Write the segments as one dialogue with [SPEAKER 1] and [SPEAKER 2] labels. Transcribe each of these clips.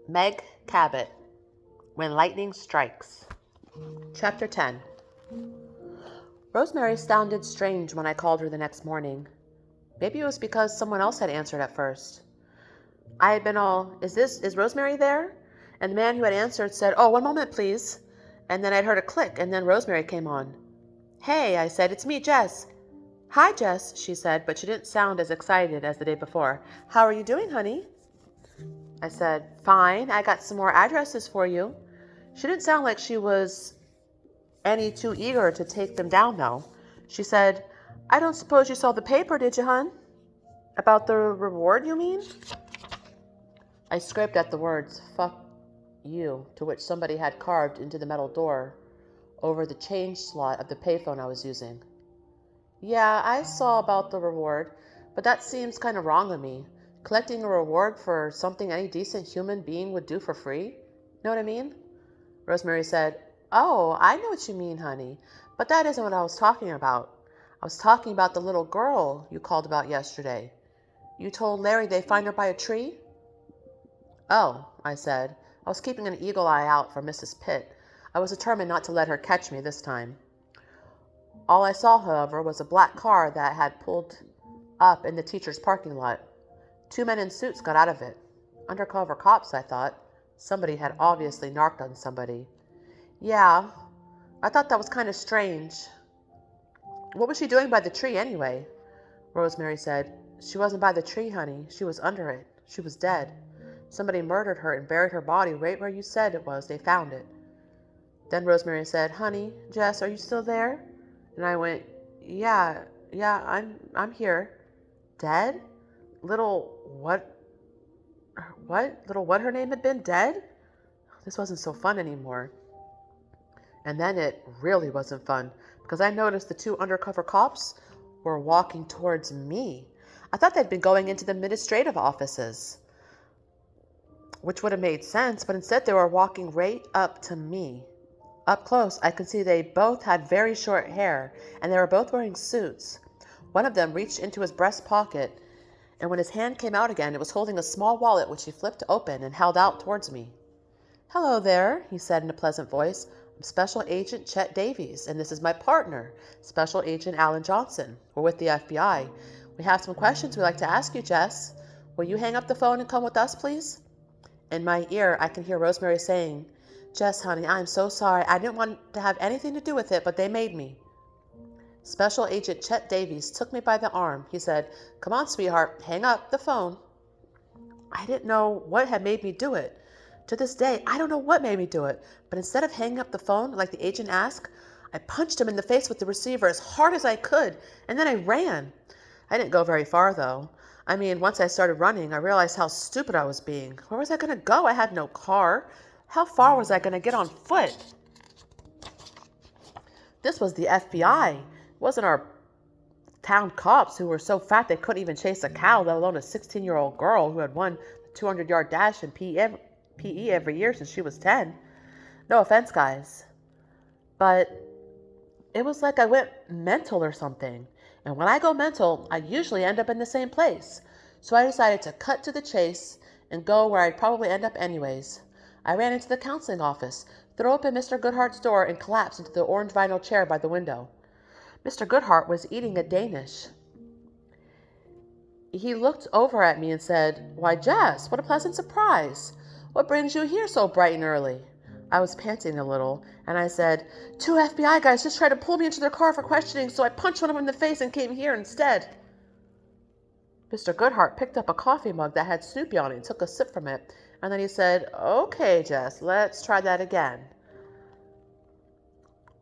[SPEAKER 1] Meg Cabot, When Lightning Strikes. Chapter 10. Rosemary sounded strange when I called her the next morning. Maybe it was because someone else had answered at first. I had been all, is Rosemary there? And the man who had answered said, "Oh, one moment, please." And then I'd heard a click, and then Rosemary came on. "Hey," I said, "it's me, Jess." "Hi, Jess," she said, but she didn't sound as excited as the day before. "How are you doing, honey?" I said, "Fine, I got some more addresses for you." She didn't sound like she was any too eager to take them down, though. She said, "I don't suppose you saw the paper, did you, hon?" "About the reward, you mean?" I scraped at the words, "fuck you," to which somebody had carved into the metal door over the change slot of the payphone I was using. "Yeah, I saw about the reward, but that seems kind of wrong of me. Collecting a reward for something any decent human being would do for free. Know what I mean?" Rosemary said, "Oh, I know what you mean, honey, but that isn't what I was talking about. I was talking about the little girl you called about yesterday. You told Larry they find her by a tree?" "Oh," I said. I was keeping an eagle eye out for Mrs. Pitt. I was determined not to let her catch me this time. All I saw, however, was a black car that had pulled up in the teacher's parking lot. Two men in suits got out of it. Undercover cops, I thought. Somebody had obviously narked on somebody. "Yeah, I thought that was kind of strange." "What was she doing by the tree anyway?" Rosemary said, "She wasn't by the tree, honey. She was under it. She was dead. Somebody murdered her and buried her body right where you said it was they found it." Then Rosemary said, "Honey, Jess, are you still there?" And I went, Yeah, I'm here." "Dead? Little Little what her name had been? Dead?" This wasn't so fun anymore. And then it really wasn't fun, because I noticed the two undercover cops were walking towards me. I thought they'd been going into the administrative offices, which would have made sense, but instead they were walking right up to me. Up close, I could see they both had very short hair, and they were both wearing suits. One of them reached into his breast pocket, and when his hand came out again, it was holding a small wallet which he flipped open and held out towards me. "Hello there," he said in a pleasant voice. "I'm Special Agent Chet Davies, and this is my partner, Special Agent Alan Johnson. We're with the FBI. We have some questions we'd like to ask you, Jess. Will you hang up the phone and come with us, please?" In my ear, I can hear Rosemary saying, "Jess, honey, I'm so sorry. I didn't want to have anything to do with it, but they made me." Special Agent Chet Davies took me by the arm. He said, "Come on, sweetheart, hang up the phone." I didn't know what had made me do it. To this day, I don't know what made me do it, but instead of hanging up the phone like the agent asked, I punched him in the face with the receiver as hard as I could, and then I ran. I didn't go very far, though. I mean, once I started running, I realized how stupid I was being. Where was I going to go? I had no car. How far was I going to get on foot? This was the FBI. It wasn't our town cops who were so fat they couldn't even chase a cow, let alone a 16-year-old girl who had won the 200-yard dash in PE every year since she was 10. No offense, guys, but it was like I went mental or something. And when I go mental, I usually end up in the same place. So I decided to cut to the chase and go where I'd probably end up anyways. I ran into the counseling office, threw open Mr. Goodhart's door, and collapsed into the orange vinyl chair by the window. Mr. Goodhart was eating a Danish. He looked over at me and said, "Why, Jess, what a pleasant surprise. What brings you here so bright and early?" I was panting a little, and I said, "Two FBI guys just tried to pull me into their car for questioning, so I punched one of them in the face and came here instead." Mr. Goodhart picked up a coffee mug that had Snoopy on it and took a sip from it, and then he said, "Okay, Jess, let's try that again.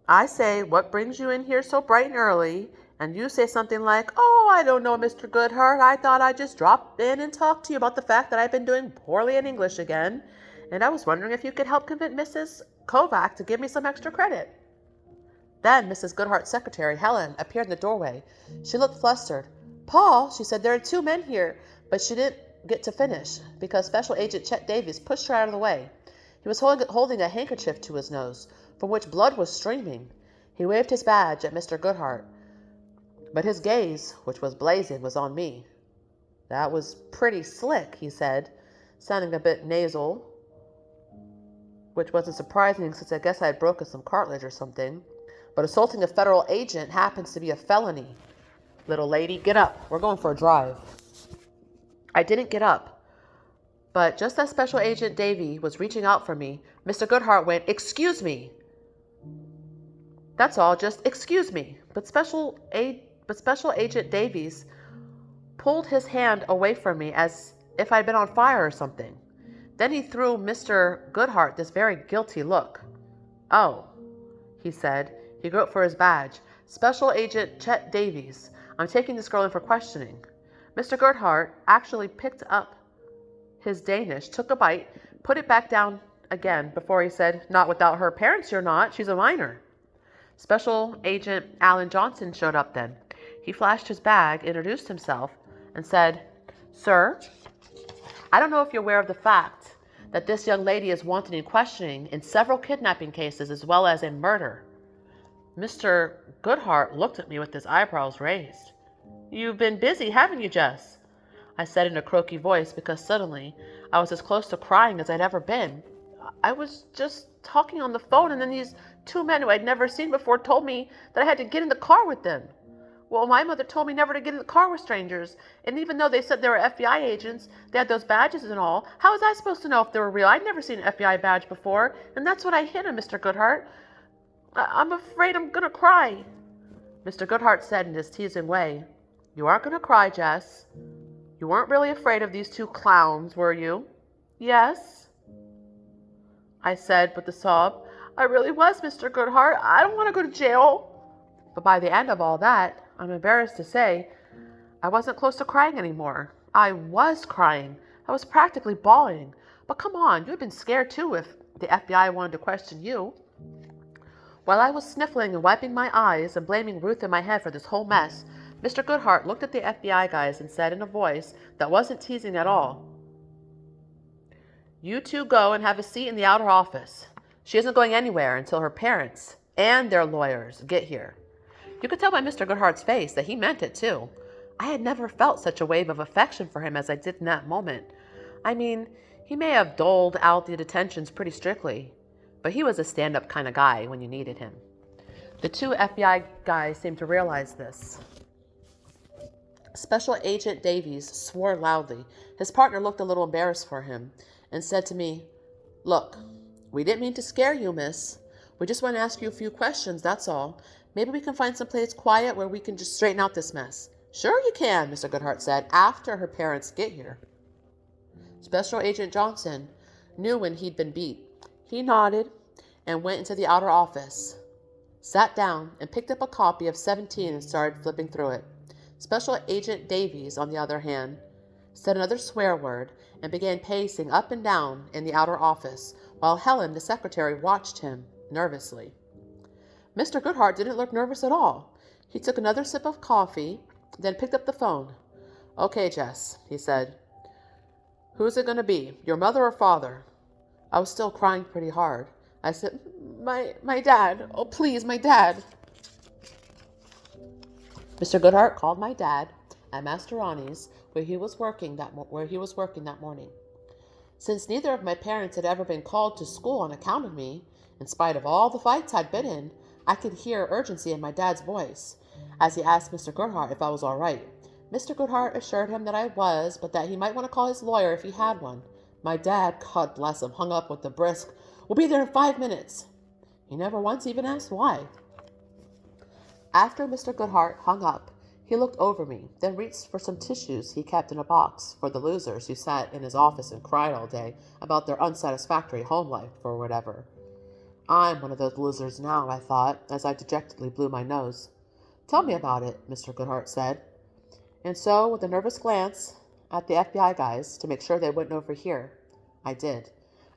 [SPEAKER 1] I say, 'What brings you in here so bright and early?' And you say something like, 'Oh, I don't know, Mr. Goodhart. I thought I'd just drop in and talk to you about the fact that I've been doing poorly in English again, and I was wondering if you could help convince Mrs. Kovac to give me some extra credit.'" Then Mrs. Goodhart's secretary, Helen, appeared in the doorway. She looked flustered. "Paul," she said, "there are two men here," but she didn't get to finish because Special Agent Chet Davies pushed her out of the way. He was holding a handkerchief to his nose, from which blood was streaming. He waved his badge at Mr. Goodhart, but his gaze, which was blazing, was on me. "That was pretty slick," he said, sounding a bit nasal. which wasn't surprising since I guess I had broken some cartilage or something. But assaulting a federal agent happens to be a felony. Little lady, get up. We're going for a drive. I didn't get up. But just as Special Agent Davy was reaching out for me, Mr. Goodhart went, "Excuse me." That's all, just excuse me. But Special Agent Davies pulled his hand away from me as if I'd been on fire or something. Then he threw Mr. Goodhart this very guilty look. "Oh," he said. He groped for his badge. "Special Agent Chet Davies. I'm taking this girl in for questioning." Mr. Goodhart actually picked up his Danish, took a bite, put it back down again before he said, "Not without her parents, you're not. She's a minor." Special Agent Alan Johnson showed up then. He flashed his bag, introduced himself, and said, "Sir, I don't know if you're aware of the fact that this young lady is wanted in questioning in several kidnapping cases as well as in murder." Mr. Goodhart looked at me with his eyebrows raised. "You've been busy, haven't you, Jess?" I said in a croaky voice because suddenly I was as close to crying as I'd ever been. I was just talking on the phone and then these two men who I'd never seen before told me that I had to get in the car with them. Well, my mother told me never to get in the car with strangers, and even though they said they were FBI agents, they had those badges and all, how was I supposed to know if they were real? I'd never seen an FBI badge before, and that's what I hid him, Mr. Goodhart. I'm afraid I'm going to cry." Mr. Goodhart said in his teasing way, "You aren't going to cry, Jess. You weren't really afraid of these two clowns, were you?" "Yes," I said with a sob. "I really was, Mr. Goodhart. I don't want to go to jail." But by the end of all that, I'm embarrassed to say, I wasn't close to crying anymore. I was crying. I was practically bawling. But come on, you'd been scared too if the FBI wanted to question you. While I was sniffling and wiping my eyes and blaming Ruth in my head for this whole mess, Mr. Goodhart looked at the FBI guys and said in a voice that wasn't teasing at all, "You two go and have a seat in the outer office. She isn't going anywhere until her parents and their lawyers get here." You could tell by Mr. Goodhart's face that he meant it too. I had never felt such a wave of affection for him as I did in that moment. I mean, he may have doled out the detentions pretty strictly, but he was a stand-up kind of guy when you needed him. The two FBI guys seemed to realize this. Special Agent Davies swore loudly. His partner looked a little embarrassed for him and said to me, "Look, we didn't mean to scare you, miss. We just want to ask you a few questions, that's all. Maybe we can find some place quiet where we can just straighten out this mess." "Sure you can," Mr. Goodhart said, "after her parents get here." Special Agent Johnson knew when he'd been beat. He nodded and went into the outer office, sat down, and picked up a copy of 17 and started flipping through it. Special Agent Davies, on the other hand, said another swear word and began pacing up and down in the outer office, while Helen, the secretary, watched him nervously. Mr. Goodhart didn't look nervous at all. He took another sip of coffee, then picked up the phone. "Okay, Jess," he said. "Who's it going to be, your mother or father?" I was still crying pretty hard. I said, My dad. Oh, please, my dad." Mr. Goodhart called my dad at Mastroianni's, where he was working that morning. Since neither of my parents had ever been called to school on account of me, in spite of all the fights I'd been in, I could hear urgency in my dad's voice as he asked Mr. Goodhart if I was all right. Mr. Goodhart assured him that I was, but that he might want to call his lawyer if he had one. My dad, God bless him, hung up with a brisk, "We'll be there in 5 minutes." He never once even asked why. After Mr. Goodhart hung up, he looked over me, then reached for some tissues he kept in a box for the losers who sat in his office and cried all day about their unsatisfactory home life or whatever. I'm one of those losers now, I thought, as I dejectedly blew my nose. "Tell me about it," Mr. Goodhart said. And so, with a nervous glance at the FBI guys to make sure they wouldn't overhear, I did.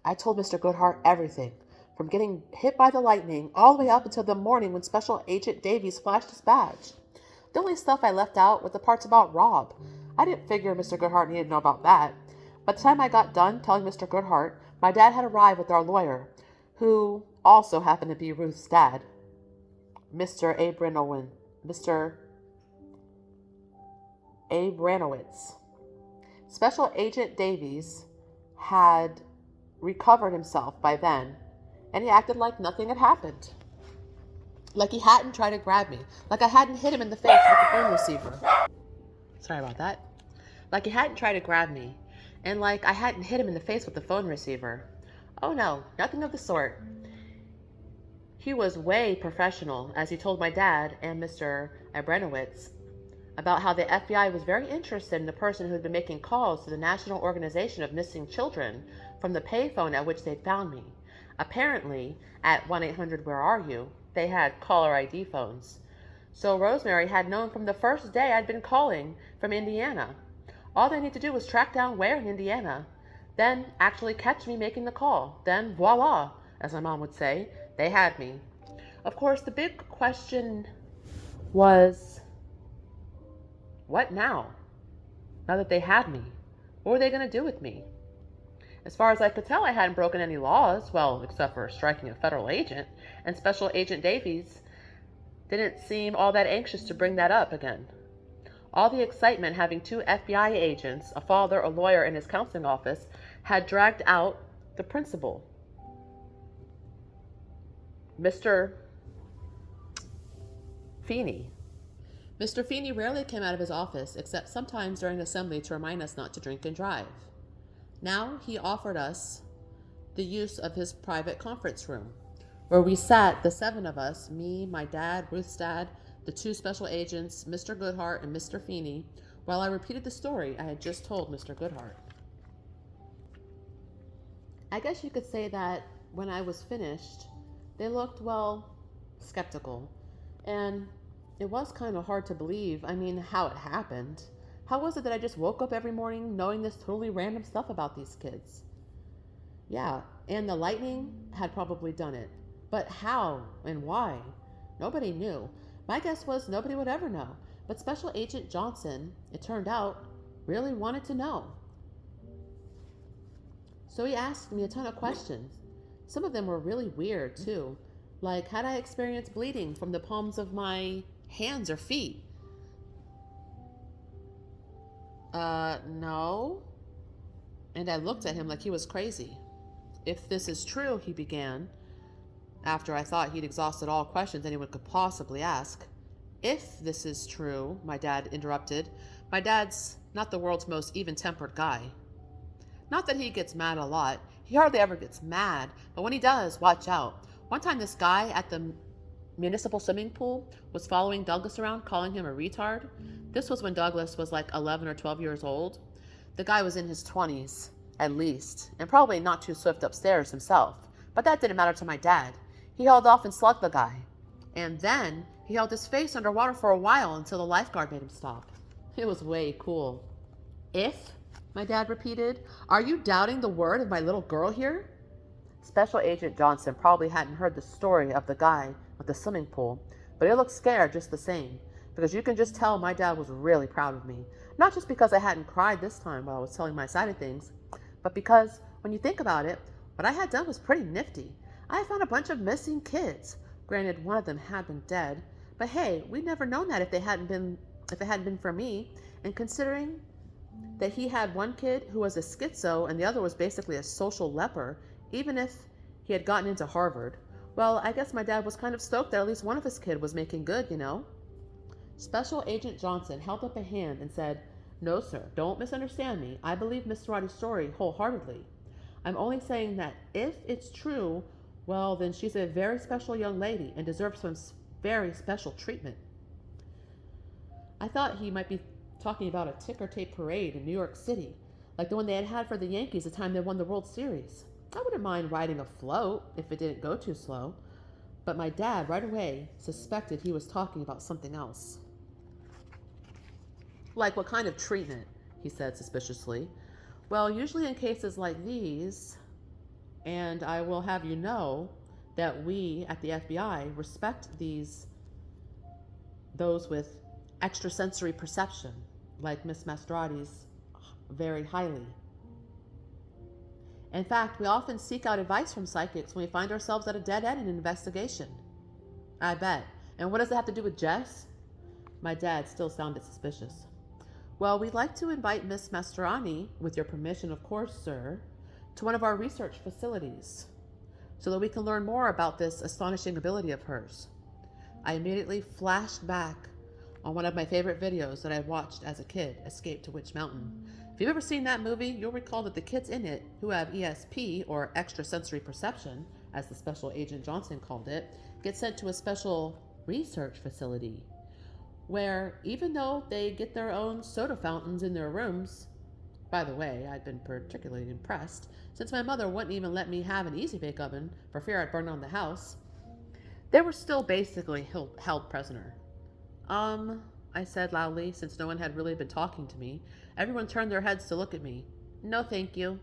[SPEAKER 1] I told Mr. Goodhart everything, from getting hit by the lightning all the way up until the morning when Special Agent Davies flashed his badge. The only stuff I left out was the parts about Rob. I didn't figure Mr. Goodhart needed to know about that. By the time I got done telling Mr. Goodhart, my dad had arrived with our lawyer, who also happened to be Ruth's dad, Mr. Abranowitz. Special Agent Davies had recovered himself by then And he acted like nothing had happened. Like he hadn't tried to grab me. Like I hadn't hit him in the face with the phone receiver. Sorry about that. Like he hadn't tried to grab me. And like I hadn't hit him in the face with the phone receiver. Oh no, nothing of the sort. He was way professional, as he told my dad and Mr. Abranowitz about how the FBI was very interested in the person who had been making calls to the National Organization of Missing Children from the payphone at which they'd found me. Apparently, at 1-800-WHERE-ARE-YOU, they had caller ID phones. So Rosemary had known from the first day I'd been calling from Indiana. All they need to do was track down where in Indiana, then actually catch me making the call. Then voila, as my mom would say, they had me. Of course, the big question was, what now? Now that they had me, what were they going to do with me? As far as I could tell, I hadn't broken any laws, well, except for striking a federal agent, and Special Agent Davies didn't seem all that anxious to bring that up again. All the excitement having 2 FBI agents, a father, a lawyer, in his counseling office, had dragged out the principal, Mr. Feeney. Mr. Feeney rarely came out of his office, except sometimes during assembly to remind us not to drink and drive. Now he offered us the use of his private conference room, where we sat, the 7 of us, me, my dad, Ruth's dad, the 2 special agents, Mr. Goodhart and Mr. Feeney, while I repeated the story I had just told Mr. Goodhart. I guess you could say that when I was finished, they looked, well, skeptical. And it was kind of hard to believe, how it happened. How was it that I just woke up every morning knowing this totally random stuff about these kids? Yeah, and the lightning had probably done it. But how and why? Nobody knew. My guess was nobody would ever know. But Special Agent Johnson, it turned out, really wanted to know. So he asked me a ton of questions. Some of them were really weird, too. Like, had I experienced bleeding from the palms of my hands or feet? No. And I looked at him like he was crazy. If this is true, he began, after I thought he'd exhausted all questions anyone could possibly ask. If this is true, my dad interrupted. My dad's not the world's most even-tempered guy. Not that he gets mad a lot. He hardly ever gets mad, but when he does, watch out. One time this guy at the municipal swimming pool was following Douglas around, calling him a retard. This was when Douglas was like 11 or 12 years old. The guy was in his 20s, at least, and probably not too swift upstairs himself. But that didn't matter to my dad. He held off and slugged the guy. And then he held his face underwater for a while until the lifeguard made him stop. It was way cool. If, my dad repeated, are you doubting the word of my little girl here? Special Agent Johnson probably hadn't heard the story of the guy at the swimming pool, but he looked scared just the same, because you can just tell my dad was really proud of me. Not just because I hadn't cried this time while I was telling my side of things, but because, when you think about it, what I had done was pretty nifty. I had found a bunch of missing kids. Granted, one of them had been dead, but hey, we'd never known that if it hadn't been for me. And considering that he had one kid who was a schizo and the other was basically a social leper, even if he had gotten into Harvard, well, I guess my dad was kind of stoked that at least one of his kids was making good, you know? Special Agent Johnson held up a hand and said, "No, sir, don't misunderstand me. I believe Miss Roddy's story wholeheartedly. I'm only saying that if it's true, well, then she's a very special young lady and deserves some very special treatment." I thought he might be talking about a ticker tape parade in New York City, like the one they had for the Yankees the time they won the World Series. I wouldn't mind riding a float if it didn't go too slow, but my dad right away suspected he was talking about something else. "Like what kind of treatment?" he said suspiciously. "Well, usually in cases like these, and I will have you know that we at the FBI respect those with extrasensory perception, like Miss Mastroianni's, very highly. In fact, we often seek out advice from psychics when we find ourselves at a dead end in an investigation." "I bet. And what does it have to do with Jess?" My dad still sounded suspicious. "Well, we'd like to invite Miss Mastroianni, with your permission, of course, sir, to one of our research facilities. so that we can learn more about this astonishing ability of hers. I immediately flashed back on one of my favorite videos that I watched as a kid, Escape to Witch Mountain. If you've ever seen that movie, you'll recall that the kids in it who have ESP, or extrasensory perception, as the Special Agent Johnson called it, get sent to a special research facility where, even though they get their own soda fountains in their rooms, by the way, I'd been particularly impressed, since my mother wouldn't even let me have an easy bake oven for fear I'd burn down the house, they were still basically held prisoner. I said loudly, since no one had really been talking to me. Everyone turned their heads to look at me. No, thank you.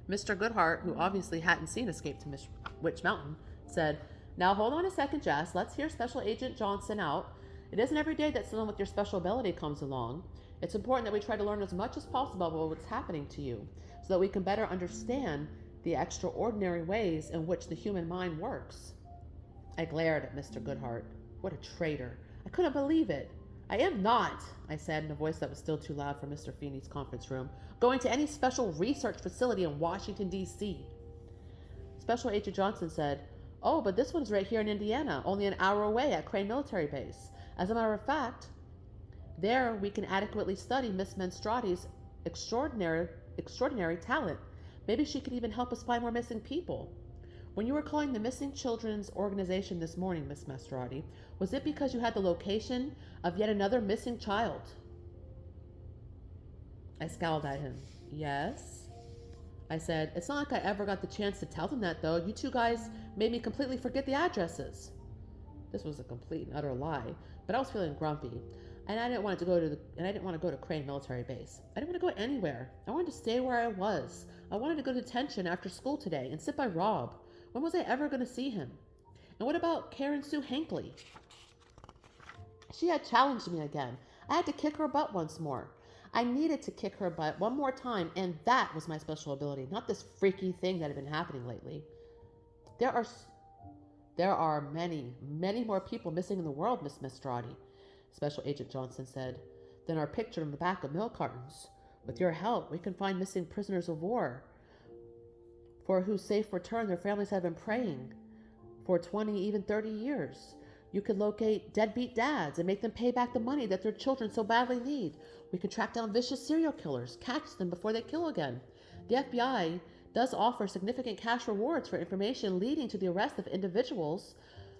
[SPEAKER 1] Mr. Goodhart, who obviously hadn't seen Escape to Witch Mountain, said, "Now hold on a second, Jess. Let's hear Special Agent Johnson out. It isn't every day that someone with your special ability comes along. It's important that we try to learn as much as possible about what's happening to you, so that we can better understand the extraordinary ways in which the human mind works." I glared at Mr. Goodhart. What a traitor. I couldn't believe it. "I am not," I said in a voice that was still too loud for Mr. Feeney's conference room, "going to any special research facility in Washington, D.C. Special Agent Johnson said, "Oh, but this one's right here in Indiana, only an hour away at Crane Military Base. As a matter of fact, there we can adequately study Miss Menstrati's extraordinary talent. Maybe she could even help us find more missing people. When you were calling the Missing Children's Organization this morning, Miss Menstrati, was it because you had the location of yet another missing child?" I scowled at him. "Yes." I said, "It's not like I ever got the chance to tell them that, though. You two guys made me completely forget the addresses." This was a complete and utter lie, but I was feeling grumpy, and I didn't want to go to Crane Military Base. I didn't want to go anywhere. I wanted to stay where I was. I wanted to go to detention after school today and sit by Rob. When was I ever going to see him? And what about Karen Sue Hankley? She had challenged me again. I had to kick her butt once more. I needed to kick her butt one more time, and that was my special ability, not this freaky thing that had been happening lately. There are many, many more people missing in the world, Miss Menstrati," Special Agent Johnson said, "than are pictured on the back of milk cartons. With your help, we can find missing prisoners of war for whose safe return their families have been praying for 20, even 30 years. You could locate deadbeat dads and make them pay back the money that their children so badly need. We could track down vicious serial killers, catch them before they kill again. The FBI does offer significant cash rewards for information leading to the arrest of individuals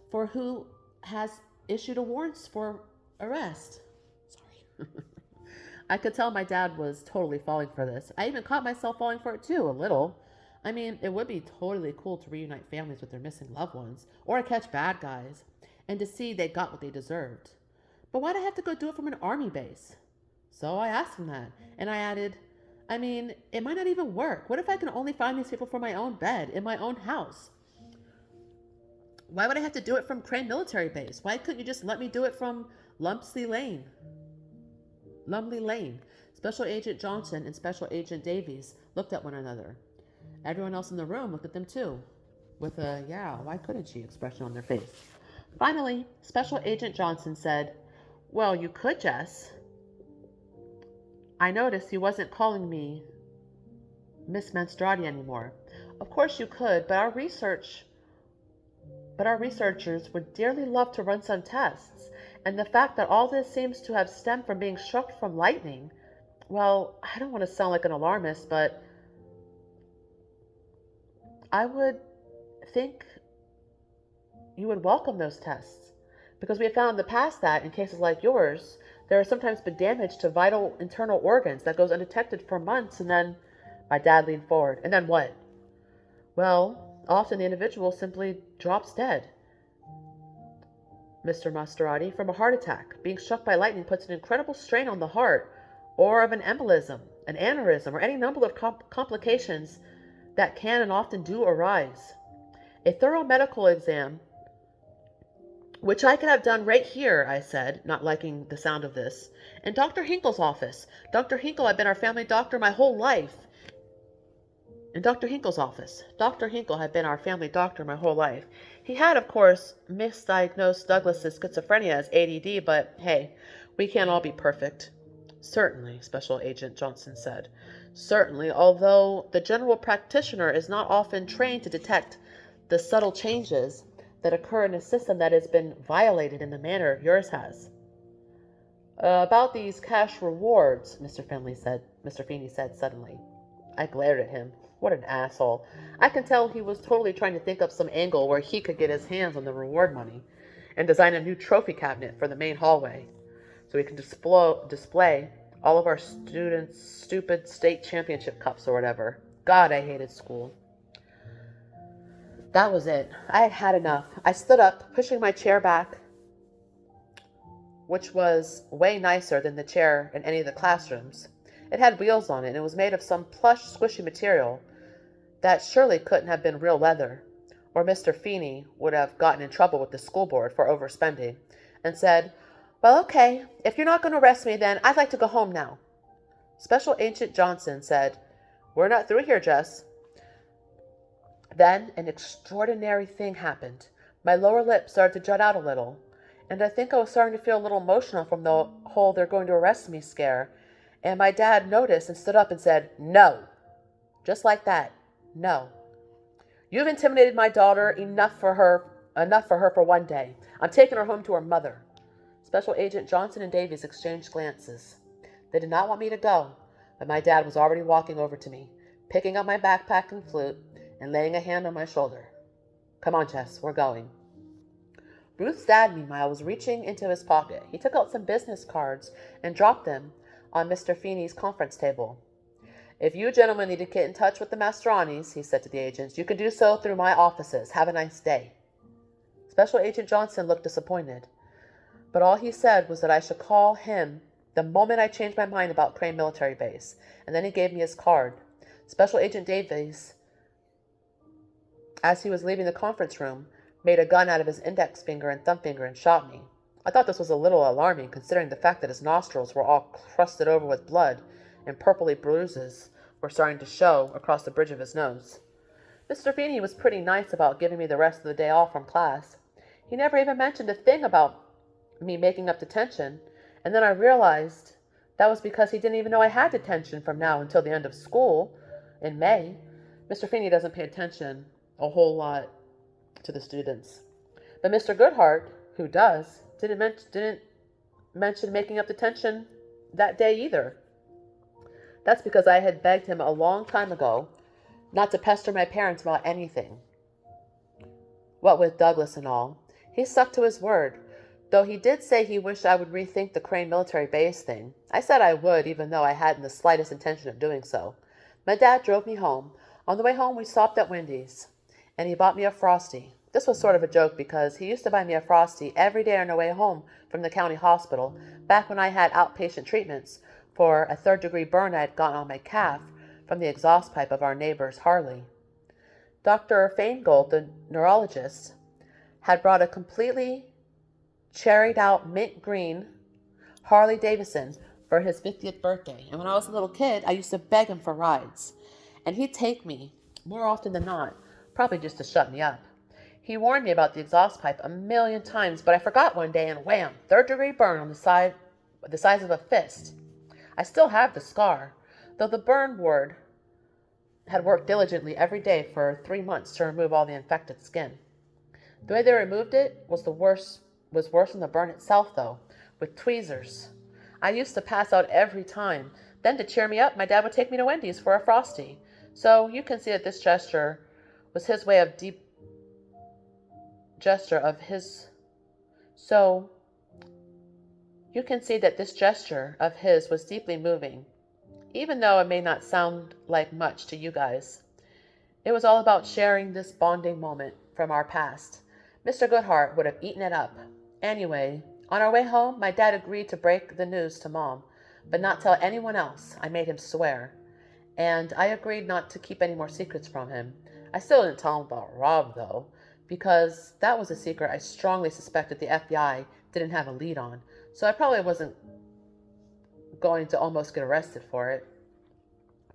[SPEAKER 1] for who has issued a warrants for arrest." Sorry. I could tell my dad was totally falling for this. I even caught myself falling for it too, a little. I mean, it would be totally cool to reunite families with their missing loved ones, or to catch bad guys, and to see they got what they deserved. But why'd I have to go do it from an army base? So I asked him that, and I added, I mean, it might not even work. What if I can only find these people from my own bed, in my own house? Why would I have to do it from Crane Military Base? Why couldn't you just let me do it from Lumley Lane? Special Agent Johnson and Special Agent Davies looked at one another. Everyone else in the room looked at them too, with a "yeah, why couldn't she" expression on their face. Finally, Special Agent Johnson said, "Well, you could, Jess. I noticed he wasn't calling me Miss Menstrati anymore. Of course you could, but our researchers would dearly love to run some tests, and the fact that all this seems to have stemmed from being struck from lightning, well, I don't want to sound like an alarmist, but I would think you would welcome those tests, because we have found in the past that, in cases like yours, there has sometimes been damage to vital internal organs that goes undetected for months, and then..." My dad leaned forward. "And then what?" "Well, often the individual simply drops dead, Mr. Maserati, from a heart attack. Being struck by lightning puts an incredible strain on the heart, or of an embolism, an aneurysm, or any number of complications that can and often do arise. A thorough medical exam, which I could have done right here," I said, not liking the sound of this, "in Dr. Hinkle's office. Dr. Hinkle had been our family doctor my whole life." In Dr. Hinkle's office. Dr. Hinkle had been our family doctor my whole life. He had, of course, misdiagnosed Douglas's schizophrenia as ADD, but hey, we can't all be perfect. "Certainly," Special Agent Johnson said. "Certainly, although the general practitioner is not often trained to detect the subtle changes that occur in a system that has been violated in the manner yours has. About these cash rewards, Mr. Feeney said suddenly. I glared at him. What an asshole. I can tell he was totally trying to think up some angle where he could get his hands on the reward money and design a new trophy cabinet for the main hallway so we can display all of our students' stupid state championship cups or whatever. God, I hated school. That was it. I had had enough. I stood up, pushing my chair back, which was way nicer than the chair in any of the classrooms. It had wheels on it, and it was made of some plush, squishy material that surely couldn't have been real leather, or Mr. Feeney would have gotten in trouble with the school board for overspending, and said, "Well, okay, if you're not going to arrest me, then I'd like to go home now." Special Agent Johnson said, "We're not through here, Jess." Then an extraordinary thing happened. My lower lip started to jut out a little, and I think I was starting to feel a little emotional from the whole "they're going to arrest me" scare, and my dad noticed and stood up and said, "No." Just like that. No. "You've intimidated my daughter enough for her for one day. I'm taking her home to her mother." Special Agent Johnson and Davies exchanged glances. They did not want me to go, but my dad was already walking over to me, picking up my backpack and flute, and laying a hand on my shoulder. "Come on, Jess, we're going." Ruth's dad, meanwhile, was reaching into his pocket. He took out some business cards and dropped them on Mr. Feeney's conference table. "If you gentlemen need to get in touch with the Mastronis," he said to the agents, "you can do so through my offices. Have a nice day." Special Agent Johnson looked disappointed, but all he said was that I should call him the moment I changed my mind about Crane Military Base, and then he gave me his card. Special Agent Davies, as he was leaving the conference room, made a gun out of his index finger and thumb finger and shot me. I thought this was a little alarming, considering the fact that his nostrils were all crusted over with blood, and purpley bruises were starting to show across the bridge of his nose. Mr. Feeney was pretty nice about giving me the rest of the day off from class. He never even mentioned a thing about me making up detention, and then I realized that was because he didn't even know I had detention from now until the end of school in May. Mr. Feeney doesn't pay attention a whole lot to the students. But Mr. Goodhart, who does, didn't mention making up detention that day either. That's because I had begged him a long time ago not to pester my parents about anything. What with Douglas and all, he stuck to his word, though he did say he wished I would rethink the Crane Military Base thing. I said I would, even though I hadn't the slightest intention of doing so. My dad drove me home. On the way home, we stopped at Wendy's, and he bought me a Frosty. This was sort of a joke because he used to buy me a Frosty every day on our way home from the county hospital, back when I had outpatient treatments for a third-degree burn I had gotten on my calf from the exhaust pipe of our neighbor's Harley. Dr. Faingold, the neurologist, had brought a completely cherried-out mint green Harley Davidson for his 50th birthday, and when I was a little kid, I used to beg him for rides, and he'd take me more often than not, probably just to shut me up. He warned me about the exhaust pipe a million times, but I forgot one day, and wham, third-degree burn on the size of a fist. I still have the scar, though the burn ward had worked diligently every day for 3 months to remove all the infected skin. The way they removed it was worse than the burn itself, though, with tweezers. I used to pass out every time. Then, to cheer me up, my dad would take me to Wendy's for a Frosty. So you can see that this gesture was his way of You can see that this gesture of his was deeply moving, even though it may not sound like much to you guys. It was all about sharing this bonding moment from our past. Mr. Goodhart would have eaten it up. Anyway, on our way home, my dad agreed to break the news to Mom, but not tell anyone else. I made him swear. And I agreed not to keep any more secrets from him. I still didn't tell him about Rob, though, because that was a secret I strongly suspected the FBI didn't have a lead on, so I probably wasn't going to almost get arrested for it.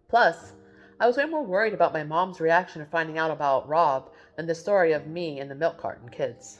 [SPEAKER 1] Plus, I was way more worried about my mom's reaction to finding out about Rob than the story of me and the milk carton kids.